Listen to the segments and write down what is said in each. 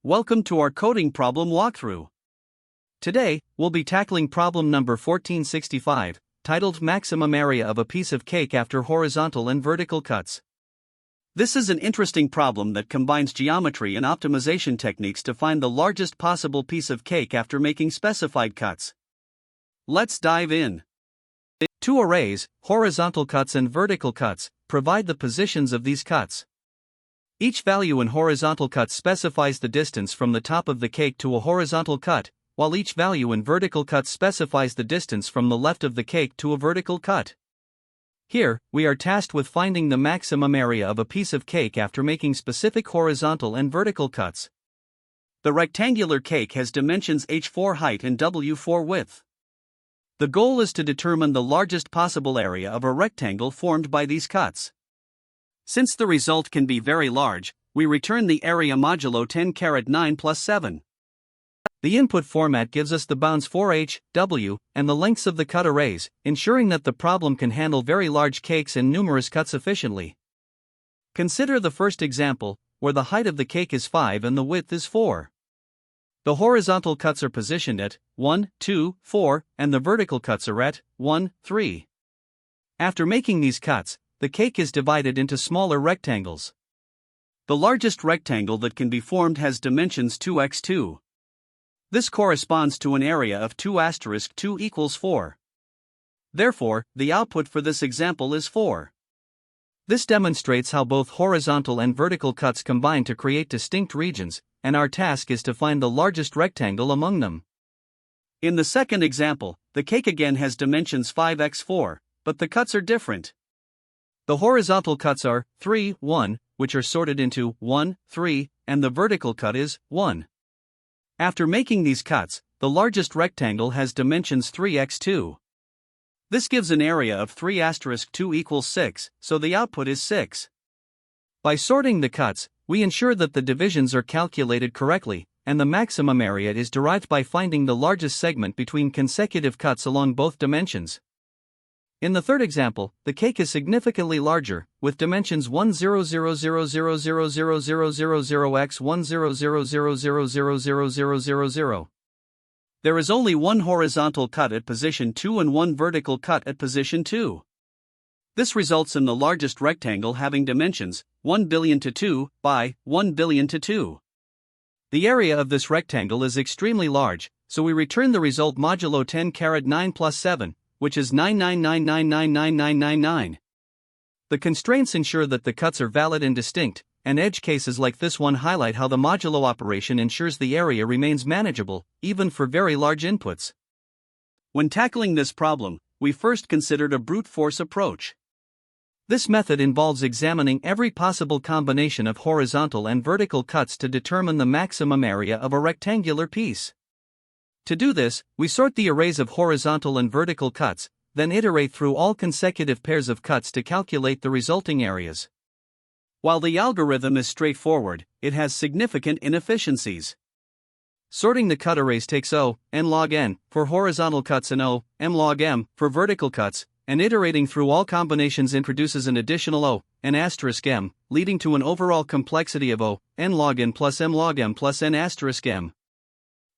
Welcome to our coding problem walkthrough. Today, we'll be tackling problem number 1465, titled Maximum Area of a Piece of Cake After Horizontal and Vertical Cuts. This is an interesting problem that combines geometry and optimization techniques to find the largest possible piece of cake after making specified cuts. Let's dive in. Two arrays, horizontal cuts and vertical cuts, provide the positions of these cuts. Each value in horizontal cut specifies the distance from the top of the cake to a horizontal cut, while each value in vertical cut specifies the distance from the left of the cake to a vertical cut. Here, we are tasked with finding the maximum area of a piece of cake after making specific horizontal and vertical cuts. The rectangular cake has dimensions h4 height and w4 width. The goal is to determine the largest possible area of a rectangle formed by these cuts. Since the result can be very large, we return the area modulo 10⁻9 plus 7. The input format gives us the bounds for h, w, and the lengths of the cut arrays, ensuring that the problem can handle very large cakes and numerous cuts efficiently. Consider the first example, where the height of the cake is 5 and the width is 4. The horizontal cuts are positioned at 1, 2, 4, and the vertical cuts are at 1, 3. After making these cuts, the cake is divided into smaller rectangles. The largest rectangle that can be formed has dimensions 2x2. This corresponds to an area of 2*2 equals 4. Therefore, the output for this example is 4. This demonstrates how both horizontal and vertical cuts combine to create distinct regions, and our task is to find the largest rectangle among them. In the second example, the cake again has dimensions 5x4, but the cuts are different. The horizontal cuts are 3, 1, which are sorted into 1, 3, and the vertical cut is 1. After making these cuts, the largest rectangle has dimensions 3x2. This gives an area of 3*2 equals 6, so the output is 6. By sorting the cuts, we ensure that the divisions are calculated correctly, and the maximum area is derived by finding the largest segment between consecutive cuts along both dimensions. In the third example, the cake is significantly larger, with dimensions 10000000000x 10000000000. There is only one horizontal cut at position 2 and one vertical cut at position 2. This results in the largest rectangle having dimensions 1 billion to 2 by 1 billion to 2. The area of this rectangle is extremely large, so we return the result modulo 10⁻9 plus 7. Which is 999999999. The constraints ensure that the cuts are valid and distinct, and edge cases like this one highlight how the modulo operation ensures the area remains manageable, even for very large inputs. When tackling this problem, we first considered a brute force approach. This method involves examining every possible combination of horizontal and vertical cuts to determine the maximum area of a rectangular piece. To do this, we sort the arrays of horizontal and vertical cuts, then iterate through all consecutive pairs of cuts to calculate the resulting areas. While the algorithm is straightforward, it has significant inefficiencies. Sorting the cut arrays takes O, n log n, for horizontal cuts and O, m log m, for vertical cuts, and iterating through all combinations introduces an additional O, n asterisk m, leading to an overall complexity of O, n log n plus m log m plus n asterisk m.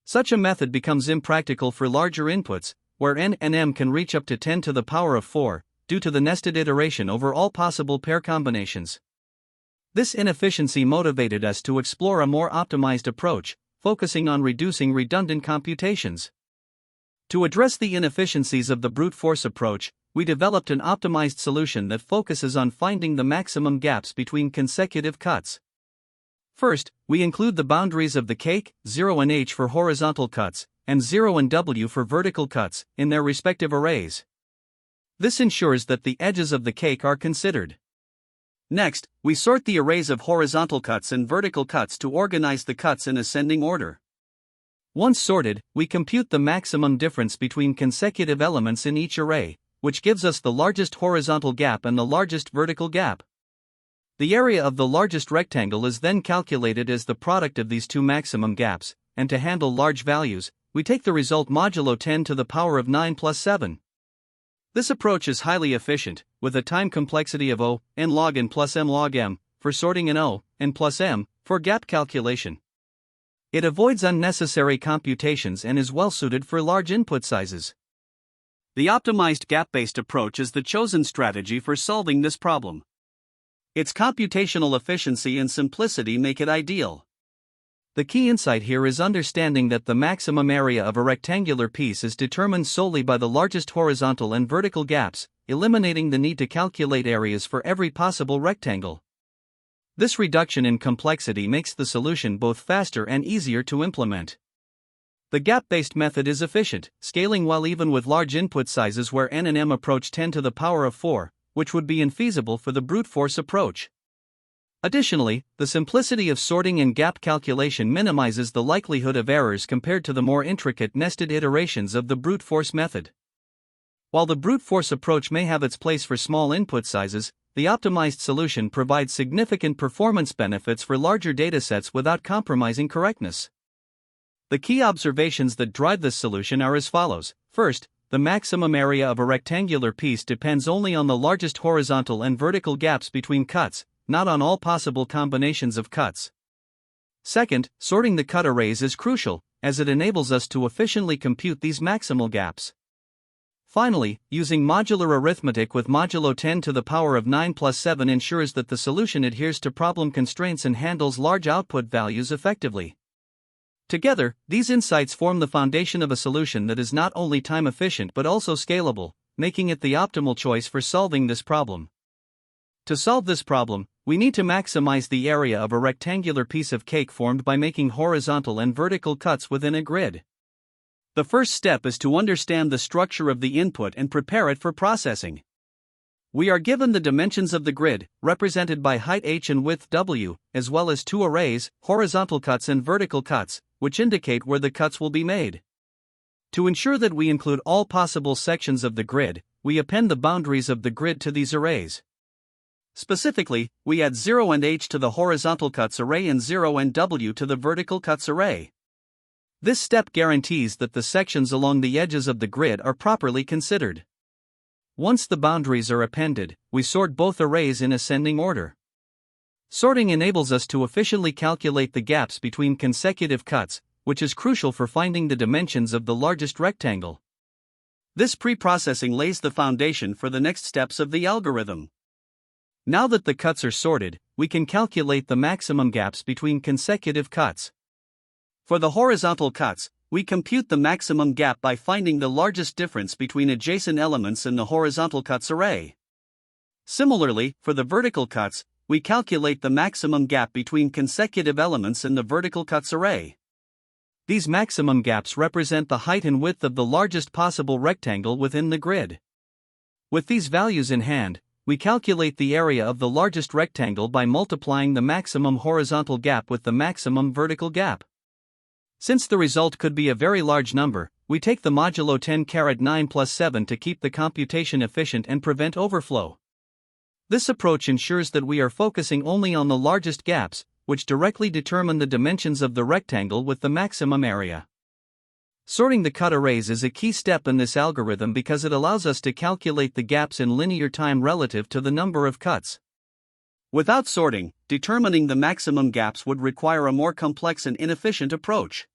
Such a method becomes impractical for larger inputs, where n and m can reach up to 10 to the power of 4, due to the nested iteration over all possible pair combinations. This inefficiency motivated us to explore a more optimized approach, focusing on reducing redundant computations. To address the inefficiencies of the brute force approach, we developed an optimized solution that focuses on finding the maximum gaps between consecutive cuts. First, we include the boundaries of the cake, 0 and h for horizontal cuts, and 0 and w for vertical cuts, in their respective arrays. This ensures that the edges of the cake are considered. Next, we sort the arrays of horizontal cuts and vertical cuts to organize the cuts in ascending order. Once sorted, we compute the maximum difference between consecutive elements in each array, which gives us the largest horizontal gap and the largest vertical gap. The area of the largest rectangle is then calculated as the product of these two maximum gaps, and to handle large values, we take the result modulo 10 to the power of 9 plus 7. This approach is highly efficient, with a time complexity of O, n log n plus m log m, for sorting and O, n plus m, for gap calculation. It avoids unnecessary computations and is well suited for large input sizes. The optimized gap-based approach is the chosen strategy for solving this problem. Its computational efficiency and simplicity make it ideal. The key insight here is understanding that the maximum area of a rectangular piece is determined solely by the largest horizontal and vertical gaps, eliminating the need to calculate areas for every possible rectangle. This reduction in complexity makes the solution both faster and easier to implement. The gap-based method is efficient, scaling well even with large input sizes where n and m approach 10 to the power of 4, which would be infeasible for the brute force approach. Additionally, the simplicity of sorting and gap calculation minimizes the likelihood of errors compared to the more intricate nested iterations of the brute force method. While the brute force approach may have its place for small input sizes, the optimized solution provides significant performance benefits for larger datasets without compromising correctness. The key observations that drive this solution are as follows. First, the maximum area of a rectangular piece depends only on the largest horizontal and vertical gaps between cuts, not on all possible combinations of cuts. Second, sorting the cut arrays is crucial, as it enables us to efficiently compute these maximal gaps. Finally, using modular arithmetic with modulo 10 to the power of 9 plus 7 ensures that the solution adheres to problem constraints and handles large output values effectively. Together, these insights form the foundation of a solution that is not only time efficient but also scalable, making it the optimal choice for solving this problem. To solve this problem, we need to maximize the area of a rectangular piece of cake formed by making horizontal and vertical cuts within a grid. The first step is to understand the structure of the input and prepare it for processing. We are given the dimensions of the grid, represented by height h and width w, as well as two arrays, horizontal cuts and vertical cuts, which indicate where the cuts will be made. To ensure that we include all possible sections of the grid, we append the boundaries of the grid to these arrays. Specifically, we add 0 and h to the horizontal cuts array and 0 and w to the vertical cuts array. This step guarantees that the sections along the edges of the grid are properly considered. Once the boundaries are appended, we sort both arrays in ascending order. Sorting enables us to efficiently calculate the gaps between consecutive cuts, which is crucial for finding the dimensions of the largest rectangle. This pre-processing lays the foundation for the next steps of the algorithm. Now that the cuts are sorted, we can calculate the maximum gaps between consecutive cuts. For the horizontal cuts, we compute the maximum gap by finding the largest difference between adjacent elements in the horizontal cuts array. Similarly, for the vertical cuts, we calculate the maximum gap between consecutive elements in the vertical cuts array. These maximum gaps represent the height and width of the largest possible rectangle within the grid. With these values in hand, we calculate the area of the largest rectangle by multiplying the maximum horizontal gap with the maximum vertical gap. Since the result could be a very large number, we take the modulo 10(9 plus 7 to keep the computation efficient and prevent overflow. This approach ensures that we are focusing only on the largest gaps, which directly determine the dimensions of the rectangle with the maximum area. Sorting the cut arrays is a key step in this algorithm because it allows us to calculate the gaps in linear time relative to the number of cuts. Without sorting, determining the maximum gaps would require a more complex and inefficient approach.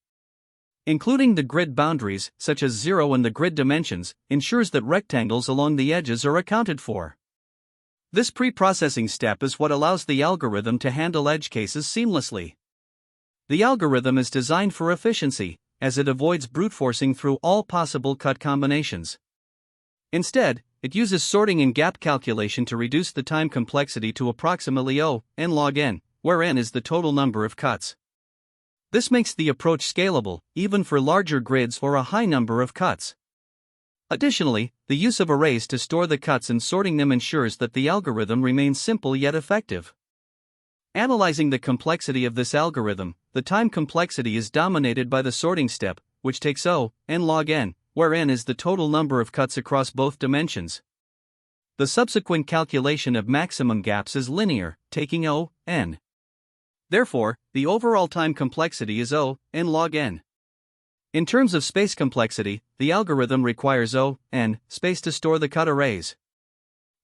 Including the grid boundaries, such as 0 and the grid dimensions, ensures that rectangles along the edges are accounted for. This pre-processing step is what allows the algorithm to handle edge cases seamlessly. The algorithm is designed for efficiency, as it avoids brute forcing through all possible cut combinations. Instead, it uses sorting and gap calculation to reduce the time complexity to approximately n log n, where n is the total number of cuts. This makes the approach scalable, even for larger grids or a high number of cuts. Additionally, the use of arrays to store the cuts and sorting them ensures that the algorithm remains simple yet effective. Analyzing the complexity of this algorithm, the time complexity is dominated by the sorting step, which takes n log n, where n is the total number of cuts across both dimensions. The subsequent calculation of maximum gaps is linear, taking n. Therefore, the overall time complexity is n log n. In terms of space complexity, the algorithm requires n space to store the cut arrays.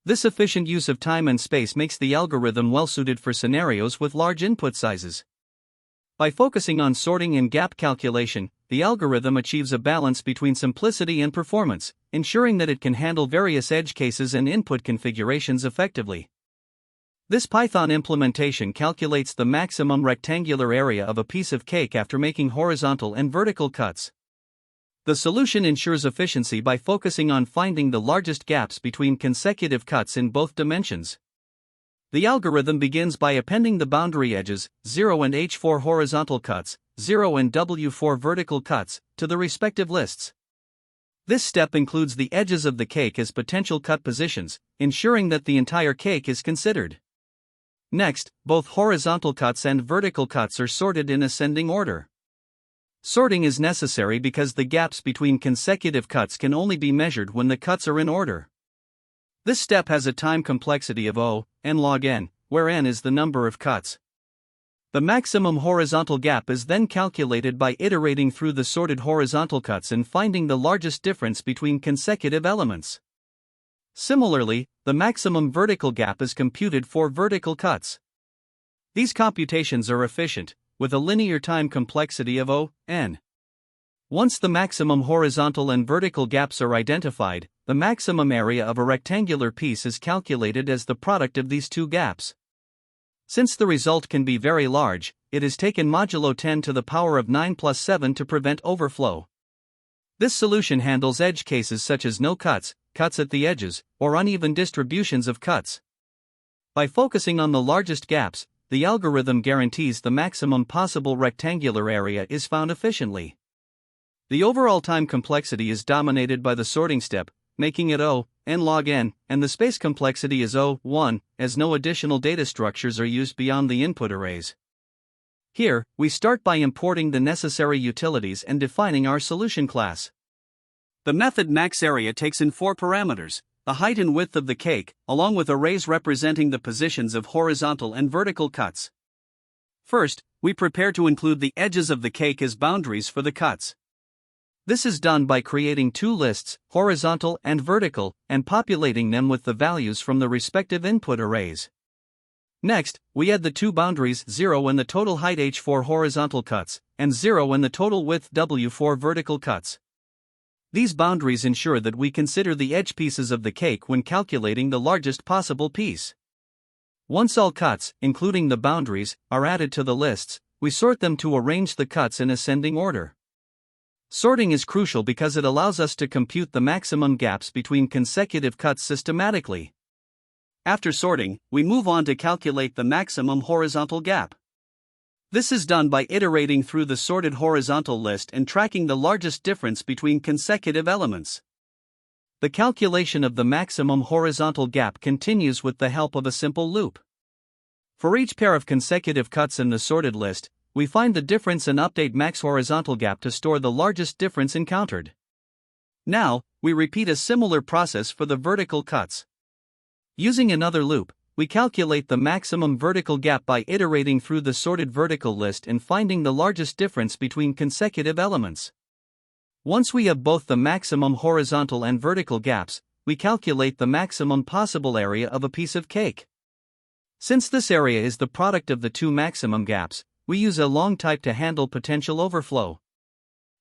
This efficient use of time and space makes the algorithm well suited for scenarios with large input sizes. By focusing on sorting and gap calculation, the algorithm achieves a balance between simplicity and performance, ensuring that it can handle various edge cases and input configurations effectively. This Python implementation calculates the maximum rectangular area of a piece of cake after making horizontal and vertical cuts. The solution ensures efficiency by focusing on finding the largest gaps between consecutive cuts in both dimensions. The algorithm begins by appending the boundary edges, 0 and H4 horizontal cuts, 0 and W4 vertical cuts, to the respective lists. This step includes the edges of the cake as potential cut positions, ensuring that the entire cake is considered. Next, both horizontal cuts and vertical cuts are sorted in ascending order. Sorting is necessary because the gaps between consecutive cuts can only be measured when the cuts are in order. This step has a time complexity of O, n log n, where n is the number of cuts. The maximum horizontal gap is then calculated by iterating through the sorted horizontal cuts and finding the largest difference between consecutive elements. Similarly, the maximum vertical gap is computed for vertical cuts. These computations are efficient, with a linear time complexity of O, n. Once the maximum horizontal and vertical gaps are identified, the maximum area of a rectangular piece is calculated as the product of these two gaps. Since the result can be very large, it is taken modulo 10 to the power of 9 plus 7 to prevent overflow. This solution handles edge cases such as no cuts, cuts at the edges, or uneven distributions of cuts. By focusing on the largest gaps, the algorithm guarantees the maximum possible rectangular area is found efficiently. The overall time complexity is dominated by the sorting step, making it O, n log n, and the space complexity is O, 1, as no additional data structures are used beyond the input arrays. Here, we start by importing the necessary utilities and defining our solution class. The method maxArea takes in 4 parameters, the height and width of the cake, along with arrays representing the positions of horizontal and vertical cuts. First, we prepare to include the edges of the cake as boundaries for the cuts. This is done by creating 2 lists, horizontal and vertical, and populating them with the values from the respective input arrays. Next, we add the 2 boundaries 0 and the total height H4 horizontal cuts, and 0 and the total width W4 vertical cuts. These boundaries ensure that we consider the edge pieces of the cake when calculating the largest possible piece. Once all cuts, including the boundaries, are added to the lists, we sort them to arrange the cuts in ascending order. Sorting is crucial because it allows us to compute the maximum gaps between consecutive cuts systematically. After sorting, we move on to calculate the maximum horizontal gap. This is done by iterating through the sorted horizontal list and tracking the largest difference between consecutive elements. The calculation of the maximum horizontal gap continues with the help of a simple loop. For each pair of consecutive cuts in the sorted list, we find the difference and update max horizontal gap to store the largest difference encountered. Now, we repeat a similar process for the vertical cuts. Using another loop, we calculate the maximum vertical gap by iterating through the sorted vertical list and finding the largest difference between consecutive elements. Once we have both the maximum horizontal and vertical gaps, we calculate the maximum possible area of a piece of cake. Since this area is the product of the 2 maximum gaps, we use a long type to handle potential overflow.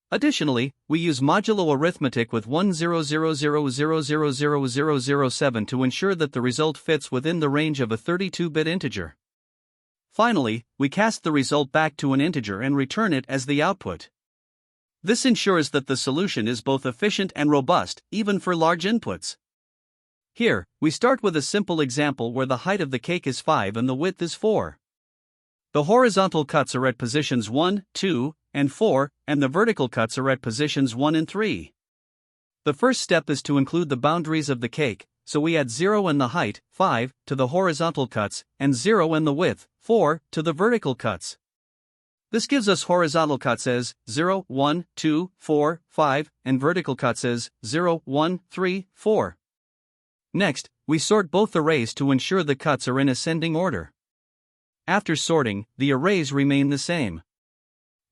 Additionally, we use modulo arithmetic with 10000000007 to ensure that the result fits within the range of a 32-bit integer. Finally, we cast the result back to an integer and return it as the output. This ensures that the solution is both efficient and robust, even for large inputs. Here, we start with a simple example where the height of the cake is 5 and the width is 4. The horizontal cuts are at positions 1, 2, and 4, and the vertical cuts are at positions 1 and 3. The first step is to include the boundaries of the cake, so we add 0 and the height, 5, to the horizontal cuts, and 0 and the width, 4, to the vertical cuts. This gives us horizontal cuts as 0, 1, 2, 4, 5, and vertical cuts as 0, 1, 3, 4. Next, we sort both arrays to ensure the cuts are in ascending order. After sorting, the arrays remain the same.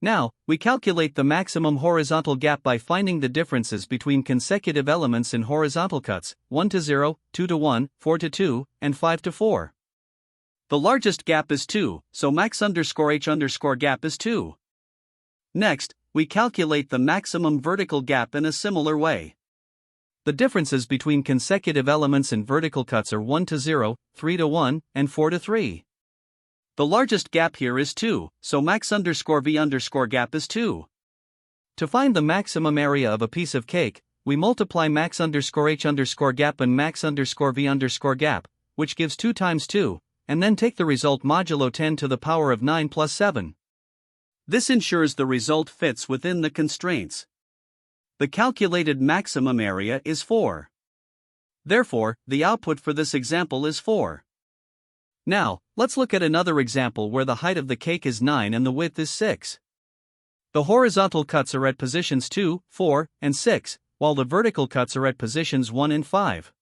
Now, we calculate the maximum horizontal gap by finding the differences between consecutive elements in horizontal cuts, 1 to 0, 2 to 1, 4 to 2, and 5 to 4. The largest gap is 2, so max underscore h underscore gap is 2. Next, we calculate the maximum vertical gap in a similar way. The differences between consecutive elements in vertical cuts are 1 to 0, 3 to 1, and 4 to 3. The largest gap here is 2, so max underscore v underscore gap is 2. To find the maximum area of a piece of cake, we multiply max underscore h underscore gap and max underscore v underscore gap, which gives 2 times 2, and then take the result modulo 10 to the power of 9 plus 7. This ensures the result fits within the constraints. The calculated maximum area is 4. Therefore, the output for this example is 4. Now, let's look at another example where the height of the cake is 9 and the width is 6. The horizontal cuts are at positions 2, 4, and 6, while the vertical cuts are at positions 1 and 5.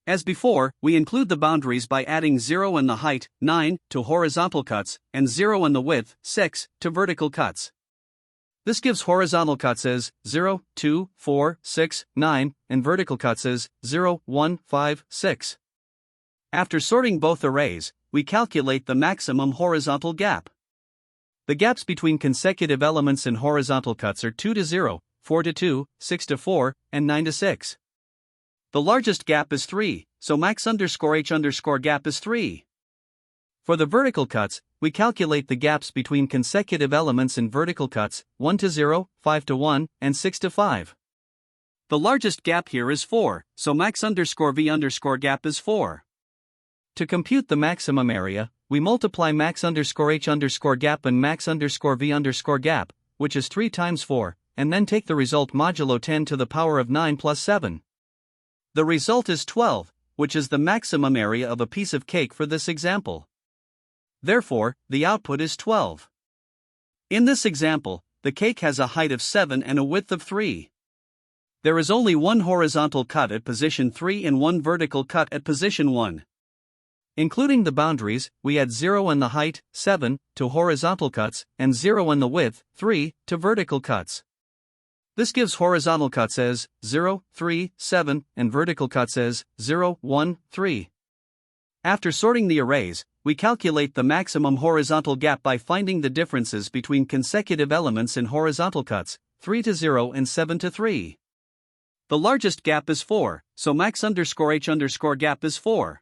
As before, we include the boundaries by adding 0 and the height, 9, to horizontal cuts, and 0 and the width, 6, to vertical cuts. This gives horizontal cuts as 0, 2, 4, 6, 9, and vertical cuts as 0, 1, 5, 6. After sorting both arrays, we calculate the maximum horizontal gap. The gaps between consecutive elements in horizontal cuts are 2 to 0, 4 to 2, 6 to 4, and 9 to 6. The largest gap is 3, so max underscore h underscore gap is 3. For the vertical cuts, we calculate the gaps between consecutive elements in vertical cuts, 1 to 0, 5 to 1, and 6 to 5. The largest gap here is 4, so max underscore v underscore gap is 4. To compute the maximum area, we multiply max underscore h underscore gap and max underscore v underscore gap, which is 3 times 4, and then take the result modulo 10 to the power of 9 plus 7. The result is 12, which is the maximum area of a piece of cake for this example. Therefore, the output is 12. In this example, the cake has a height of 7 and a width of 3. There is only one horizontal cut at position 3 and one vertical cut at position 1. Including the boundaries, we add 0 and the height, 7, to horizontal cuts, and 0 and the width, 3, to vertical cuts. This gives horizontal cuts as 0, 3, 7, and vertical cuts as 0, 1, 3. After sorting the arrays, we calculate the maximum horizontal gap by finding the differences between consecutive elements in horizontal cuts, 3 to 0 and 7 to 3. The largest gap is 4, so max underscore h underscore gap is 4.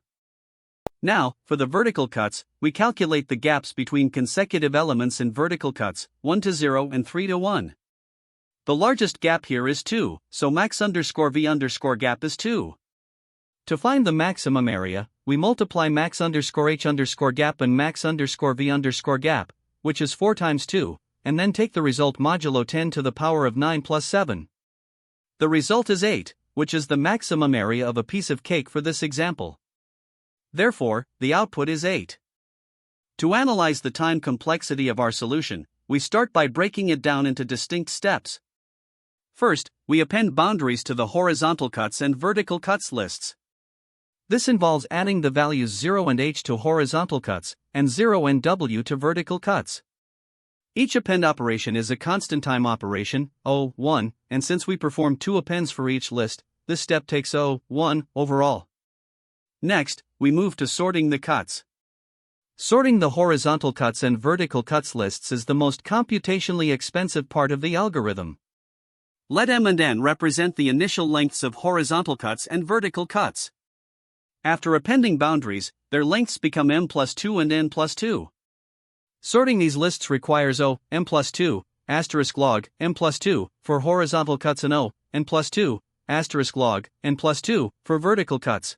Now, for the vertical cuts, we calculate the gaps between consecutive elements in vertical cuts, 1 to 0 and 3 to 1. The largest gap here is 2, so max underscore v underscore gap is 2. To find the maximum area, we multiply max underscore h underscore gap and max underscore v underscore gap, which is 4 times 2, and then take the result modulo 10 to the power of 9 plus 7. The result is 8, which is the maximum area of a piece of cake for this example. Therefore, the output is 8. To analyze the time complexity of our solution, we start by breaking it down into distinct steps. First, we append boundaries to the horizontal cuts and vertical cuts lists. This involves adding the values 0 and h to horizontal cuts, and 0 and w to vertical cuts. Each append operation is a constant time operation, O1, and since we perform 2 appends for each list, this step takes O1 overall. Next, we move to sorting the cuts. Sorting the horizontal cuts and vertical cuts lists is the most computationally expensive part of the algorithm. Let m and n represent the initial lengths of horizontal cuts and vertical cuts. After appending boundaries, their lengths become m plus 2 and n plus 2. Sorting these lists requires m plus 2, log, m plus 2, for horizontal cuts and n plus 2, log, n plus 2, for vertical cuts.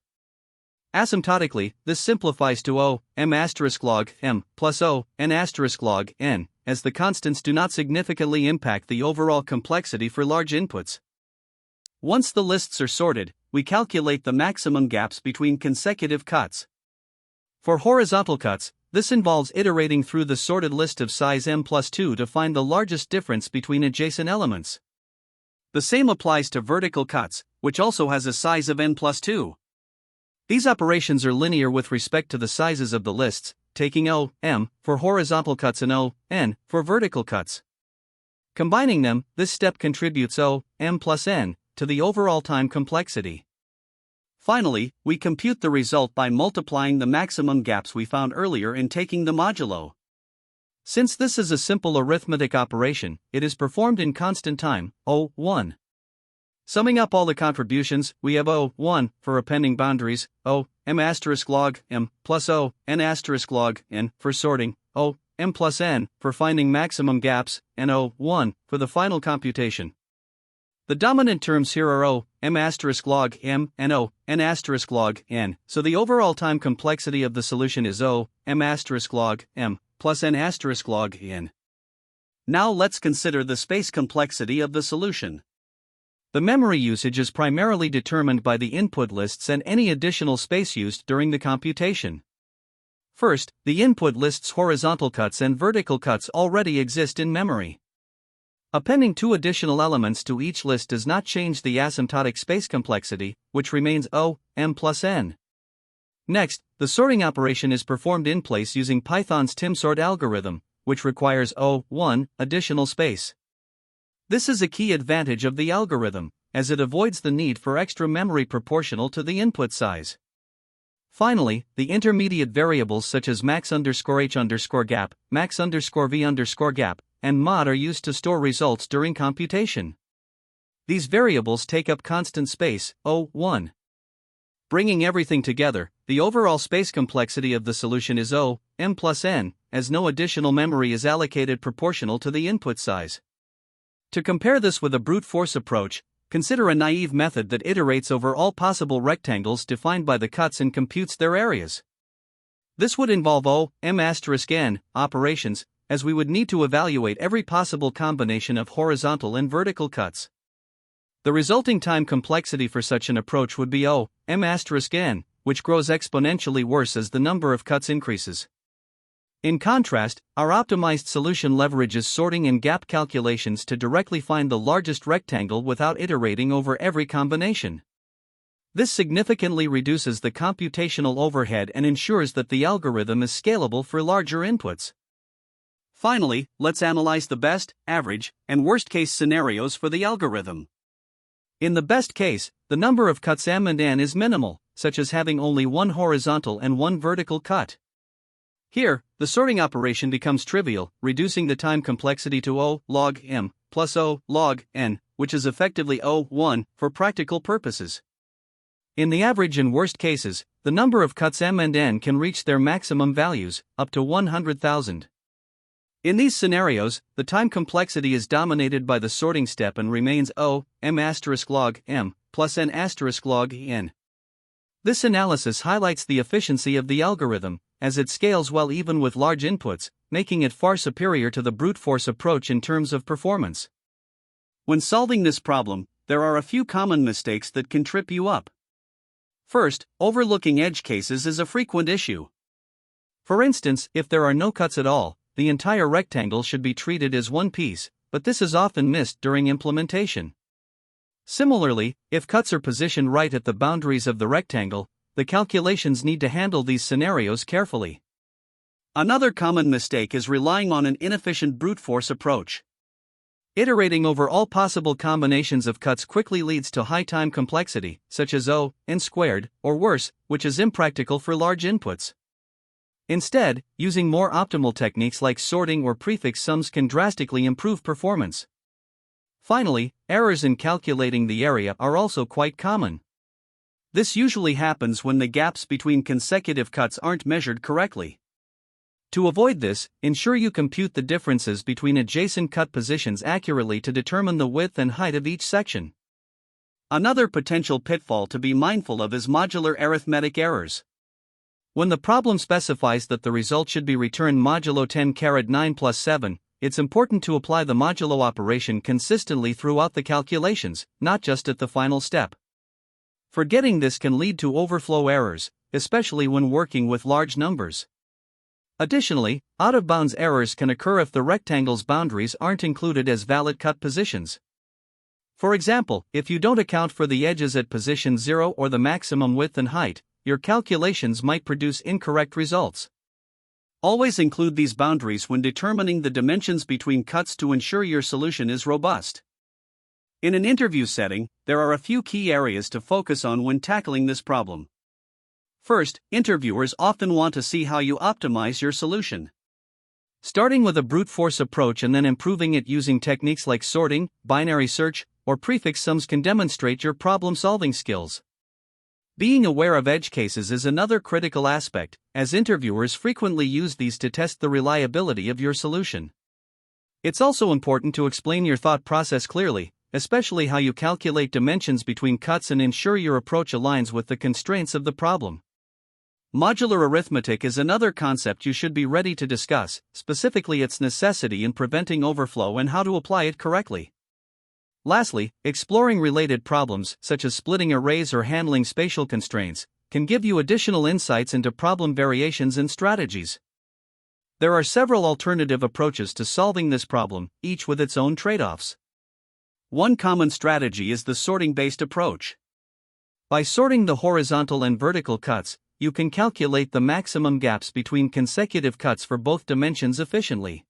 Asymptotically, this simplifies to m log m plus n log n, as the constants do not significantly impact the overall complexity for large inputs. Once the lists are sorted, we calculate the maximum gaps between consecutive cuts. For horizontal cuts, this involves iterating through the sorted list of size m plus 2 to find the largest difference between adjacent elements. The same applies to vertical cuts, which also has a size of n plus 2. These operations are linear with respect to the sizes of the lists, taking m for horizontal cuts and n for vertical cuts. Combining them, this step contributes m plus n to the overall time complexity. Finally, we compute the result by multiplying the maximum gaps we found earlier and taking the modulo. Since this is a simple arithmetic operation, it is performed in constant time, O1. Summing up all the contributions, we have O1 for appending boundaries, O m asterisk log m plus O n asterisk log n for sorting, O m plus n for finding maximum gaps, and O1 for the final computation. The dominant terms here are O m asterisk log m and O n asterisk log n, so the overall time complexity of the solution is O m asterisk log m plus n asterisk log n. Now let's consider the space complexity of the solution. The memory usage is primarily determined by the input lists and any additional space used during the computation. First, the input list's horizontal cuts and vertical cuts already exist in memory. Appending two additional elements to each list does not change the asymptotic space complexity, which remains O m plus n. Next, the sorting operation is performed in place using Python's timsort algorithm, which requires O1 additional space. This is a key advantage of the algorithm, as it avoids the need for extra memory proportional to the input size. Finally, the intermediate variables such as max_h_gap, max_v_gap, and mod are used to store results during computation. These variables take up constant space, O1. Bringing everything together, the overall space complexity of the solution is O m plus n, as no additional memory is allocated proportional to the input size. To compare this with a brute force approach, consider a naive method that iterates over all possible rectangles defined by the cuts and computes their areas. This would involve O m asterisk n operations, as we would need to evaluate every possible combination of horizontal and vertical cuts. The resulting time complexity for such an approach would be O m asterisk n, which grows exponentially worse as the number of cuts increases. In contrast, our optimized solution leverages sorting and gap calculations to directly find the largest rectangle without iterating over every combination. This significantly reduces the computational overhead and ensures that the algorithm is scalable for larger inputs. Finally, let's analyze the best, average, and worst-case scenarios for the algorithm. In the best case, the number of cuts m and n is minimal, such as having only one horizontal and one vertical cut. Here, the sorting operation becomes trivial, reducing the time complexity to O log m plus O log n, which is effectively O1 for practical purposes. In the average and worst cases, the number of cuts m and n can reach their maximum values, up to 100,000. In these scenarios, the time complexity is dominated by the sorting step and remains O m asterisk log m plus n asterisk log n. This analysis highlights the efficiency of the algorithm, as it scales well even with large inputs, making it far superior to the brute force approach in terms of performance. When solving this problem, there are a few common mistakes that can trip you up. First, overlooking edge cases is a frequent issue. For instance, if there are no cuts at all, the entire rectangle should be treated as one piece, but this is often missed during implementation. Similarly, if cuts are positioned right at the boundaries of the rectangle, the calculations need to handle these scenarios carefully. Another common mistake is relying on an inefficient brute force approach. Iterating over all possible combinations of cuts quickly leads to high time complexity, such as O n squared, or worse, which is impractical for large inputs. Instead, using more optimal techniques like sorting or prefix sums can drastically improve performance. Finally, errors in calculating the area are also quite common. This usually happens when the gaps between consecutive cuts aren't measured correctly. To avoid this, ensure you compute the differences between adjacent cut positions accurately to determine the width and height of each section. Another potential pitfall to be mindful of is modular arithmetic errors. When the problem specifies that the result should be returned modulo 10⁻9 plus 7, it's important to apply the modulo operation consistently throughout the calculations, not just at the final step. Forgetting this can lead to overflow errors, especially when working with large numbers. Additionally, out-of-bounds errors can occur if the rectangle's boundaries aren't included as valid cut positions. For example, if you don't account for the edges at position 0 or the maximum width and height, your calculations might produce incorrect results. Always include these boundaries when determining the dimensions between cuts to ensure your solution is robust. In an interview setting, there are a few key areas to focus on when tackling this problem. First, interviewers often want to see how you optimize your solution. Starting with a brute force approach and then improving it using techniques like sorting, binary search, or prefix sums can demonstrate your problem-solving skills. Being aware of edge cases is another critical aspect, as interviewers frequently use these to test the reliability of your solution. It's also important to explain your thought process clearly, especially how you calculate dimensions between cuts and ensure your approach aligns with the constraints of the problem. Modular arithmetic is another concept you should be ready to discuss, specifically its necessity in preventing overflow and how to apply it correctly. Lastly, exploring related problems, such as splitting arrays or handling spatial constraints, can give you additional insights into problem variations and strategies. There are several alternative approaches to solving this problem, each with its own trade-offs. One common strategy is the sorting-based approach. By sorting the horizontal and vertical cuts, you can calculate the maximum gaps between consecutive cuts for both dimensions efficiently.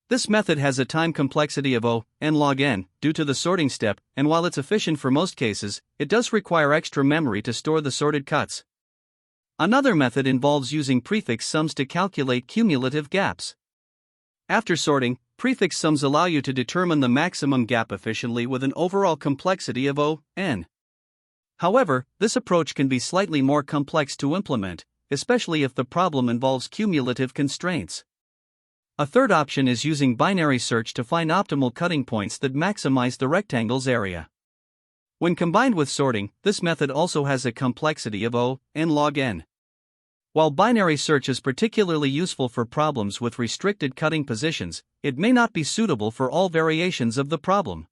This method has a time complexity of n log n due to the sorting step, and while it's efficient for most cases, it does require extra memory to store the sorted cuts. Another method involves using prefix sums to calculate cumulative gaps. After sorting, prefix sums allow you to determine the maximum gap efficiently with an overall complexity of n. However, this approach can be slightly more complex to implement, especially if the problem involves cumulative constraints. A third option is using binary search to find optimal cutting points that maximize the rectangle's area. When combined with sorting, this method also has a complexity of n log n. While binary search is particularly useful for problems with restricted cutting positions, it may not be suitable for all variations of the problem.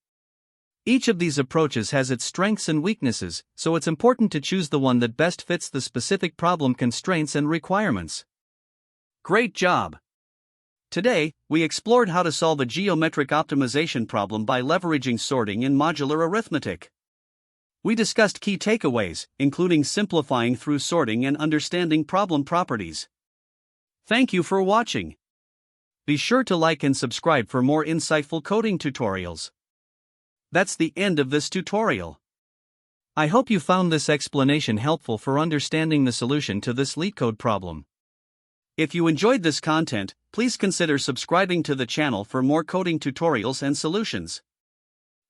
Each of these approaches has its strengths and weaknesses, so it's important to choose the one that best fits the specific problem constraints and requirements. Great job! Today, we explored how to solve a geometric optimization problem by leveraging sorting in modular arithmetic. We discussed key takeaways, including simplifying through sorting and understanding problem properties. Thank you for watching. Be sure to like and subscribe for more insightful coding tutorials. That's the end of this tutorial. I hope you found this explanation helpful for understanding the solution to this LeetCode problem. If you enjoyed this content, please consider subscribing to the channel for more coding tutorials and solutions.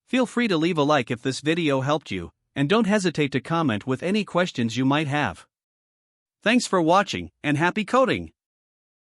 Feel free to leave a like if this video helped you, and don't hesitate to comment with any questions you might have. Thanks for watching, and happy coding!